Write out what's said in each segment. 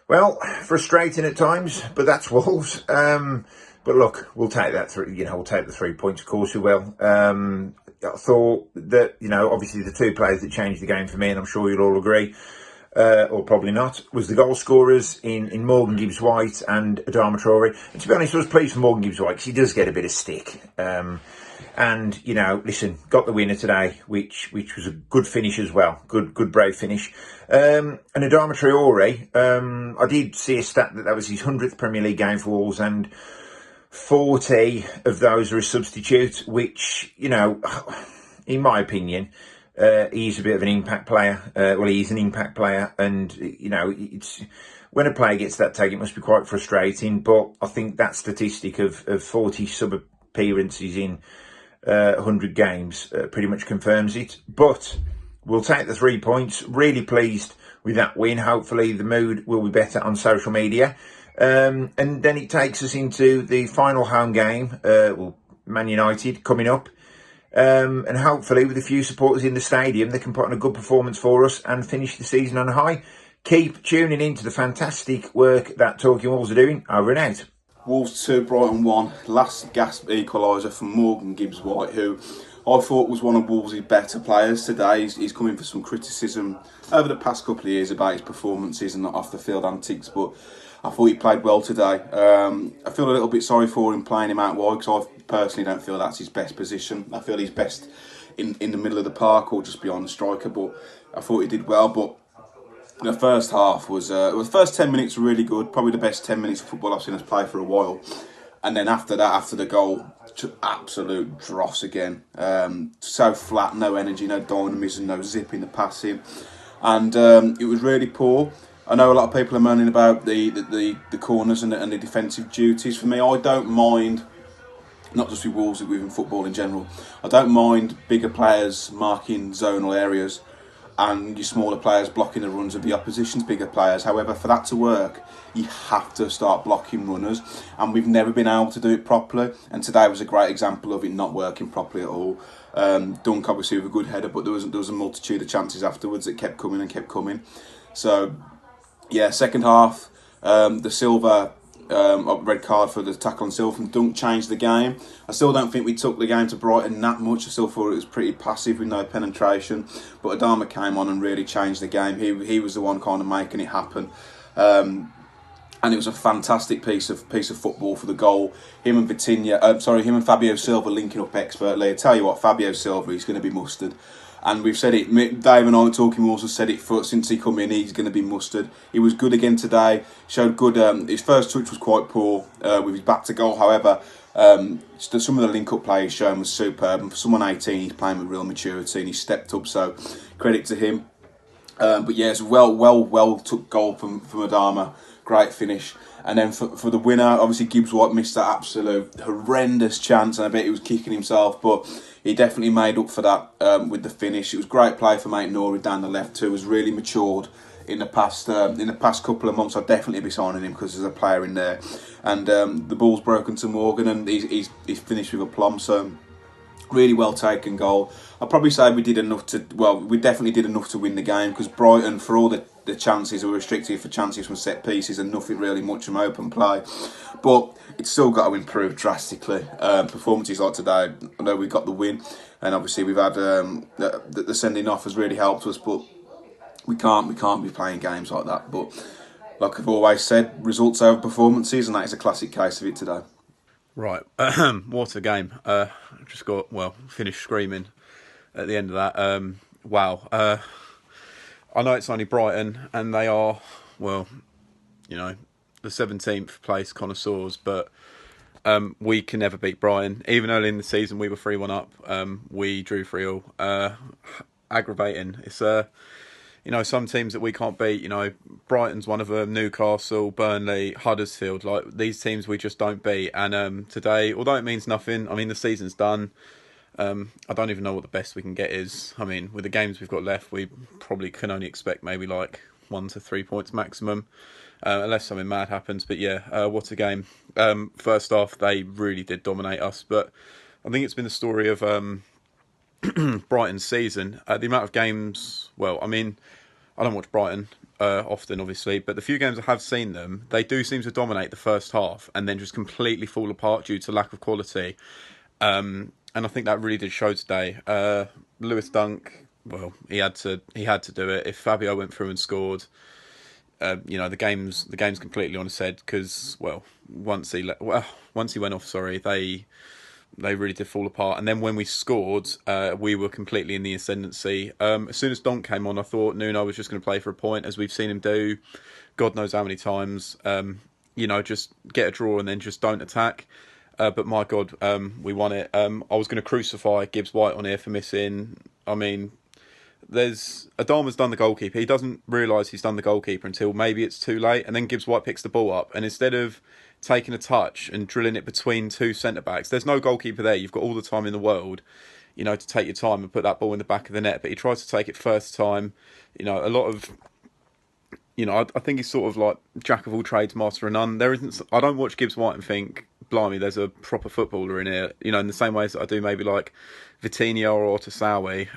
Well, frustrating at times, but that's Wolves. But look, we'll take that three. We'll take the 3 points. Of course, we will. I thought that obviously the two players that changed the game for me, and I'm sure you'll all agree, or probably not, was the goal scorers in Morgan Gibbs-White and Adama Traore. And to be honest, I was pleased for Morgan Gibbs-White because he does get a bit of stick. And listen, got the winner today, which was a good finish as well. Good brave finish. And Adama Traore, I did see a stat that was his 100th Premier League game for Wolves, and 40 of those are a substitute, which, in my opinion, he's a bit of an impact player. He's an impact player, and, it's when a player gets that tag, it must be quite frustrating. But I think that statistic of 40 sub-appearances in 100 games pretty much confirms it. But we'll take the 3 points. Really pleased with that win. Hopefully the mood will be better on social media. And then it takes us into the final home game, Man United coming up. And hopefully with a few supporters in the stadium, they can put on a good performance for us and finish the season on a high. Keep tuning into the fantastic work that Talking Wolves are doing. Over and out. Wolves 2, Brighton 1. Last gasp equaliser from Morgan Gibbs-White, who I thought was one of Wolves' better players today. He's coming for some criticism over the past couple of years about his performances and off the field antics, but I thought he played well today. I feel a little bit sorry for him playing him out wide, because I personally don't feel that's his best position. I feel he's best in the middle of the park or just behind the striker, but I thought he did well. But the first half was the first 10 minutes were really good, probably the best 10 minutes of football I've seen us play for a while. And then after that, after the goal, absolute dross again. So flat, no energy, no dynamism, no zip in the passing, and it was really poor. I know a lot of people are moaning about the corners and the defensive duties. For me, I don't mind, not just with Wolves, but within football in general, I don't mind bigger players marking zonal areas and your smaller players blocking the runs of the opposition's bigger players. However, for that to work, you have to start blocking runners, and we've never been able to do it properly, and today was a great example of it not working properly at all. Dunk obviously with a good header, but there was a multitude of chances afterwards that kept coming and kept coming. So yeah, second half, the Silva red card for the tackle on Silva from Dunk changed the game. I still don't think we took the game to Brighton that much. I still thought it was pretty passive with no penetration. But Adama came on and really changed the game. He was the one kind of making it happen. And it was a fantastic piece of football for the goal. Him and Fabio Silva linking up expertly. I tell you what, Fabio Silva, he's going to be mustard. And we've said it, Dave and I Talking Wolves have said it since he come in, he's going to be mustard. He was good again today, showed good, his first touch was quite poor with his back to goal. However, some of the link-up play he's shown was superb. And for someone 18, he's playing with real maturity and he stepped up, so credit to him. But yeah, it's well took goal from Adama. Great finish. And then for the winner, obviously Gibbs-White missed that absolute horrendous chance, and I bet he was kicking himself, but he definitely made up for that with the finish. It was great play from Mate Nori down the left, who has really matured in the past couple of months. I'd definitely be signing him because there's a player in there. And the ball's broken to Morgan, and he's finished with aplomb. So really well taken goal. I'd probably say we definitely did enough to win the game, because Brighton, for all the chances, were restricted for chances from set pieces and nothing really much from open play. But it's still got to improve drastically. Performances like today, I know we got the win, and obviously we've had the sending off has really helped us, but we can't be playing games like that. But like I've always said, results over performances, and that is a classic case of it today. Right, what a game! Just finished screaming at the end of that. Wow. I know it's only Brighton, and they are, the 17th place connoisseurs, but we can never beat Brighton. Even early in the season, we were 3-1 up. We drew 3-0. Aggravating. It's some teams that we can't beat. Brighton's one of them. Newcastle, Burnley, Huddersfield. Like, these teams we just don't beat. And today, although it means nothing, the season's done. I don't even know what the best we can get is. With the games we've got left, we probably can only expect maybe like 1 to 3 points maximum, unless something mad happens. But yeah, what a game. First off, they really did dominate us, but I think it's been the story of Brighton's season. The amount of games, I don't watch Brighton, often, obviously, but the few games I have seen them, they do seem to dominate the first half and then just completely fall apart due to lack of quality. And I think that really did show today. Lewis Dunk, well, he had to do it. If Fabio went through and scored, the game's completely on his head because, well, once he went off, sorry, they really did fall apart. And then when we scored, we were completely in the ascendancy. As soon as Donk came on, I thought Nuno was just going to play for a point, as we've seen him do God knows how many times. Just get a draw and then just don't attack. But my God, we won it. I was going to crucify Gibbs White on here for missing. I mean, Adama's done the goalkeeper. He doesn't realise he's done the goalkeeper until maybe it's too late. And then Gibbs White picks the ball up. And instead of taking a touch and drilling it between two centre-backs, there's no goalkeeper there. You've got all the time in the world, to take your time and put that ball in the back of the net. But he tries to take it first time. A lot of... I think he's sort of like jack of all trades, master of none. I don't watch Gibbs White and think, blimey, there's a proper footballer in here. In the same ways that I do maybe like Vitinha or Otasawi.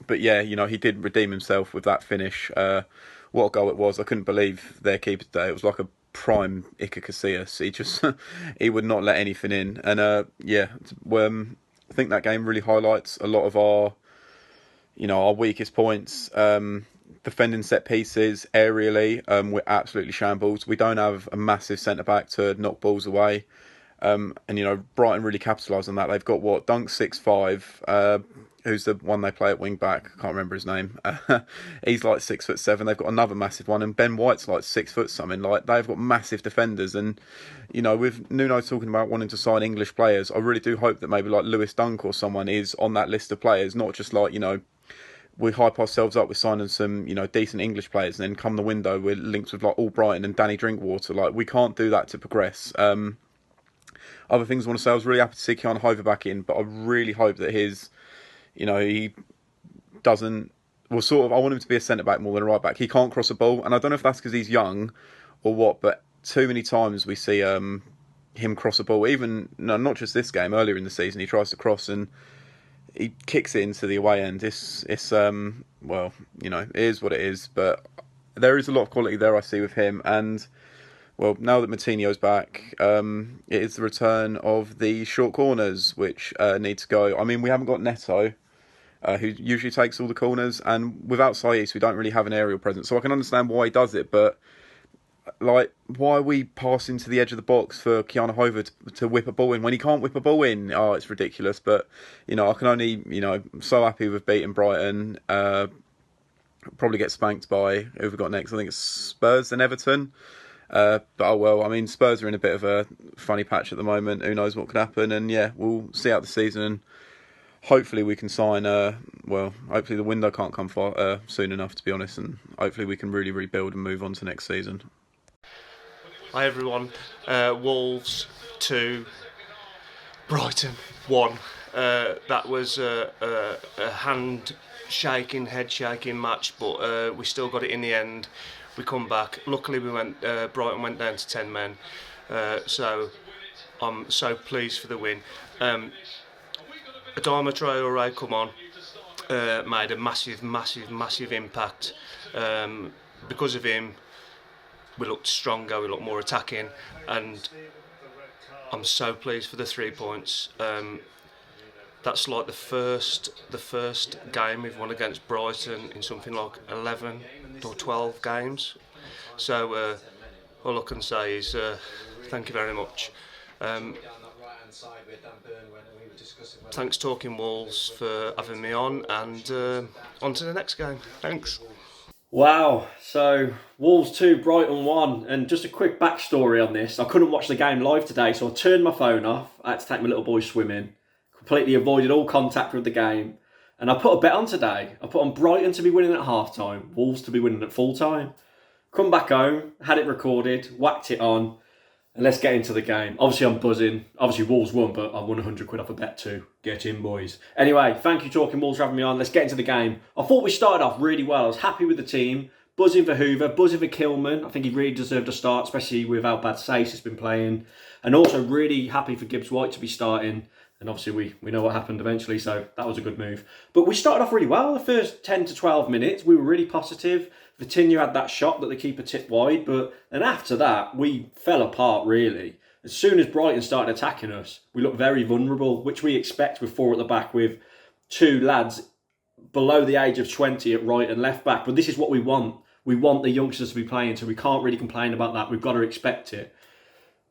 But yeah, he did redeem himself with that finish. What a goal it was! I couldn't believe their keeper today. It was like a prime Iker Casillas. He would not let anything in. And I think that game really highlights a lot of our weakest points. Defending set pieces aerially, we're absolutely shambles. We don't have a massive centre back to knock balls away, and Brighton really capitalise on that. They've got Dunk 6'5", who's the one they play at wing back. I can't remember his name. He's like 6'7". They've got another massive one, and Ben White's like 6 foot something. Like, they've got massive defenders, and with Nuno talking about wanting to sign English players, I really do hope that maybe like Lewis Dunk or someone is on that list of players, not just like we hype ourselves up with signing some, decent English players, and then come the window, we're linked with like All Brighton and Danny Drinkwater. Like, we can't do that to progress. Other things I want to say, I was really happy to see Brighton Hove back in, but I really hope that he doesn't. Well, sort of, I want him to be a centre back more than a right back. He can't cross a ball, and I don't know if that's because he's young or what, but too many times we see him cross a ball. Even not just this game, earlier in the season, he tries to cross and he kicks it into the away end. It is what it is, but there is a lot of quality there I see with him. And well, now that Moutinho's back, it is the return of the short corners, which need to go. I mean, we haven't got Neto, who usually takes all the corners, and without Saiss, we don't really have an aerial presence. So I can understand why he does it, but like, why are we passing to the edge of the box for Brighton Hove to whip a ball in when he can't whip a ball in? Oh, it's ridiculous. But, I can only, I'm so happy with beating Brighton. Probably get spanked by, who have we got next? I think it's Spurs and Everton. But oh well, I mean, Spurs are in a bit of a funny patch at the moment. Who knows what could happen? And yeah, we'll see out the season. And hopefully we can sign, hopefully the window can't come far, soon enough, to be honest. And hopefully we can really rebuild and move on to next season. Hi everyone, Wolves 2, Brighton 1. That was a hand-shaking, head-shaking match, but we still got it in the end. We come back. Luckily, Brighton went down to 10 men, so I'm so pleased for the win. Adama Traore come on, made a massive impact. Because of him, we looked stronger, we looked more attacking, and I'm so pleased for the 3 points. That's like the first game we've won against Brighton in something like 11 or 12 games. So all I can say is thank you very much. Thanks Talking Wolves for having me on, and on to the next game. Thanks. Wow, so Wolves 2, Brighton 1, and just a quick backstory on this. I couldn't watch the game live today, so I turned my phone off. I had to take my little boy swimming, completely avoided all contact with the game, and I put a bet on today. I put on Brighton to be winning at half-time, Wolves to be winning at full-time. Come back home, had it recorded, whacked it on, and let's get into the game. Obviously I'm buzzing. Obviously Wolves won, but I won 100 quid off a bet too. Get in, boys. Anyway, thank you Talking Wolves for having me on. Let's get into the game. I thought we started off really well. I was happy with the team. Buzzing for Hoover, buzzing for Kilman. I think he really deserved a start, especially with how bad Saiss has been playing. And also really happy for Gibbs White to be starting. And obviously we know what happened eventually, so that was a good move. But we started off really well. The first 10 to 12 minutes, we were really positive. Vitinha had that shot that the keeper tipped wide, but then after that, we fell apart, really. As soon as Brighton started attacking us, we looked very vulnerable, which we expect with 4 at the back, with 2 lads below the age of 20 at right and left back. But this is what we want. We want the youngsters to be playing, so we can't really complain about that. We've got to expect it.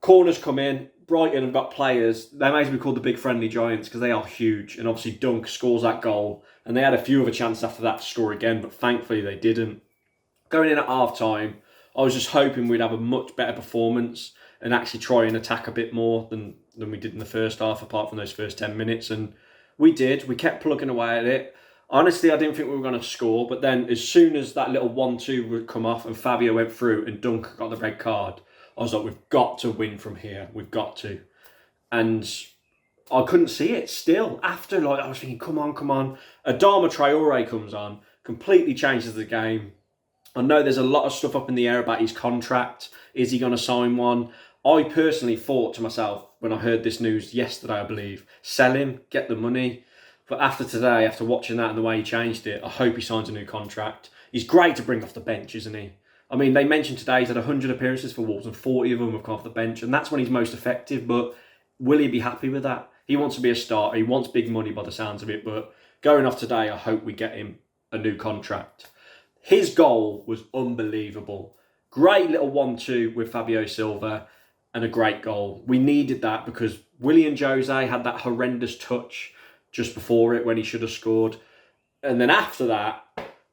Corners come in. Brighton have got players. They may as well be called the big friendly giants because they are huge. And obviously Dunk scores that goal. And they had a few other chances after that to score again, but thankfully they didn't. Going in at half-time, I was just hoping we'd have a much better performance and actually try and attack a bit more than we did in the first half, apart from those first 10 minutes. And we did. We kept plugging away at it. Honestly, I didn't think we were going to score, but then as soon as that little 1-2 would come off and Fabio went through and Dunk got the red card, I was like, we've got to win from here. We've got to. And I couldn't see it still. After, I was thinking, come on. Adama Traore comes on, completely changes the game. I know there's a lot of stuff up in the air about his contract. Is he going to sign one? I personally thought to myself, when I heard this news yesterday, I believe, sell him, get the money. But after today, after watching that and the way he changed it, I hope he signs a new contract. He's great to bring off the bench, isn't he? I mean, they mentioned today he's had 100 appearances for Wolves and 40 of them have come off the bench, and that's when he's most effective. But will he be happy with that? He wants to be a starter. He wants big money by the sounds of it. But going off today, I hope we get him a new contract. His goal was unbelievable. Great little 1-2 with Fabio Silva and a great goal. We needed that because Willian Jose had that horrendous touch just before it when he should have scored. And then after that,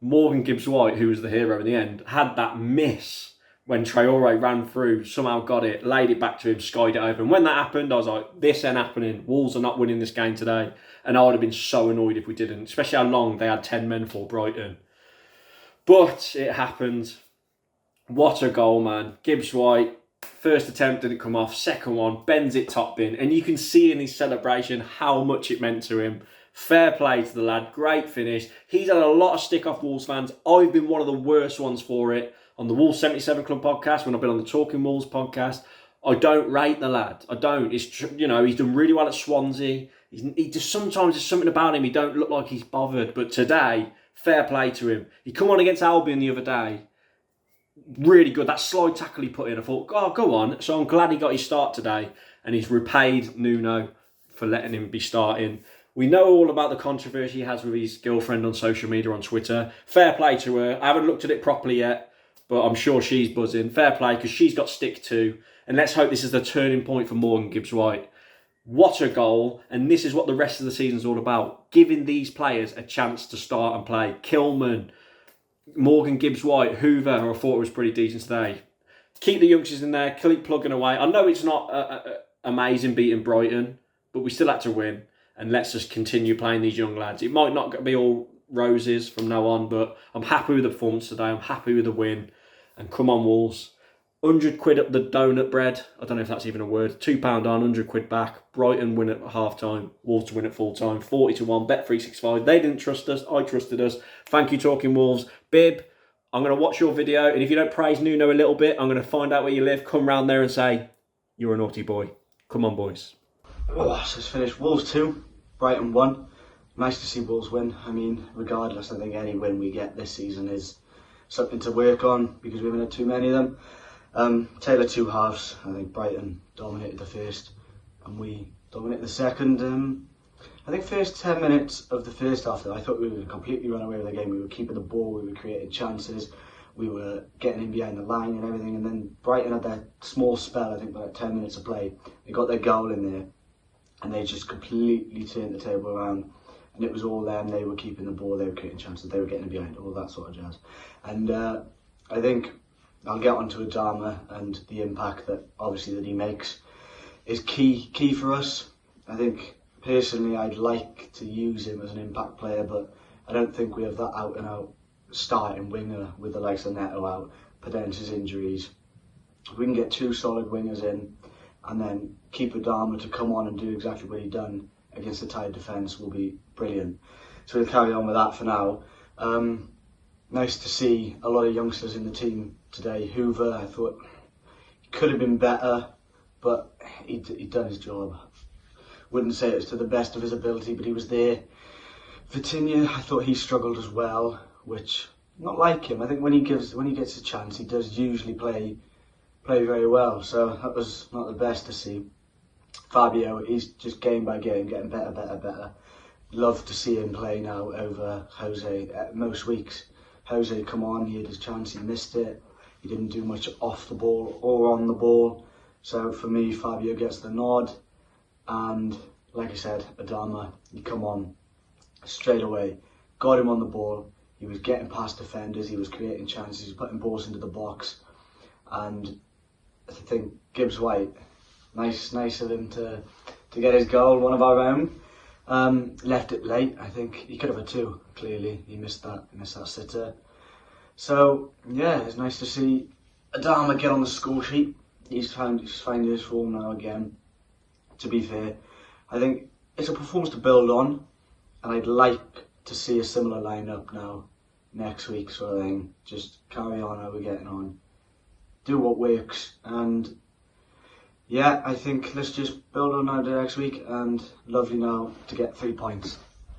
Morgan Gibbs-White, who was the hero in the end, had that miss when Traore ran through, somehow got it, laid it back to him, skied it over. And when that happened, I was like, this ain't happening. Wolves are not winning this game today. And I would have been so annoyed if we didn't, especially how long they had 10 men for Brighton. But it happened. What a goal, man. Gibbs-White, first attempt didn't come off, second one, bends it top bin. And you can see in his celebration how much it meant to him. Fair play to the lad, great finish. He's had a lot of stick off Wolves fans. I've been one of the worst ones for it on the Wolves 77 Club podcast, when I've been on the Talking Wolves podcast. I don't rate the lad. I don't. It's, he's done really well at Swansea. He just sometimes there's something about him. He don't look like he's bothered. But today, fair play to him. He come on against Albion the other day. Really good. That slide tackle he put in, I thought, oh, go on. So I'm glad he got his start today. And he's repaid Nuno for letting him be starting. We know all about the controversy he has with his girlfriend on social media, on Twitter. Fair play to her. I haven't looked at it properly yet, but I'm sure she's buzzing. Fair play, because she's got stick too. And let's hope this is the turning point for Morgan Gibbs-White. What a goal. And this is what the rest of the season's all about. Giving these players a chance to start and play. Kilman, Morgan Gibbs-White, Hoover, I thought was pretty decent today. Keep the youngsters in there, keep plugging away. I know it's not amazing beating Brighton, but we still had to win. And let's just continue playing these young lads. It might not be all roses from now on, but I'm happy with the performance today. I'm happy with the win. And come on, Wolves. 100 quid up the donut bread. I don't know if that's even a word. £2 on, 100 quid back. Brighton win at half-time. Wolves to win at full-time. 40-1. Bet365. They didn't trust us. I trusted us. Thank you, Talking Wolves. Bib, I'm going to watch your video. And if you don't praise Nuno a little bit, I'm going to find out where you live. Come round there and say, you're a naughty boy. Come on, boys. Oh, so it's finished. Wolves 2, Brighton 1. Nice to see Wolves win. I mean, regardless, I think any win we get this season is something to work on because we haven't had too many of them. Taylor 2 halves. I think Brighton dominated the first and we dominated the second. I think first 10 minutes of the first half, I thought we were completely run away with the game. We were keeping the ball, we were creating chances, we were getting in behind the line and everything. And then Brighton had that small spell, I think about 10 minutes of play. They got their goal in there. And they just completely turned the table around. And it was all them. They were keeping the ball, they were creating chances, they were getting behind, all that sort of jazz. And I think I'll get onto Adama and the impact that obviously that he makes is key for us. I think personally I'd like to use him as an impact player, but I don't think we have that out and out starting winger with the likes of Neto out, Podence's injuries. If we can get 2 solid wingers in, and then keep Adama to come on and do exactly what he done against the tight defence will be brilliant. So we'll carry on with that for now. Nice to see a lot of youngsters in the team today. Hoover, I thought he could have been better, but he'd done his job. Wouldn't say it was to the best of his ability, but he was there. Vitinha, I thought he struggled as well, which not like him. I think when he gets a chance, he does usually play very well. So that was not the best to see. Fabio, he's just game by game getting better. Love to see him play now over Jose. Most weeks, Jose come on, he had his chance, he missed it. He didn't do much off the ball or on the ball. So for me, Fabio gets the nod. And like I said, Adama, he come on straight away, got him on the ball. He was getting past defenders, he was creating chances, he was putting balls into the box. And I think Gibbs White, nice of him to get his goal, one of our own. Left it late. I think he could have had two. Clearly, he missed that sitter. So yeah, it's nice to see Adama get on the score sheet. He's finding his form now again. To be fair, I think it's a performance to build on, and I'd like to see a similar lineup now next week, sort of thing. Just carry on how we're getting on, do what works, and yeah, I think let's just build on now to next week, and lovely now to get 3 points.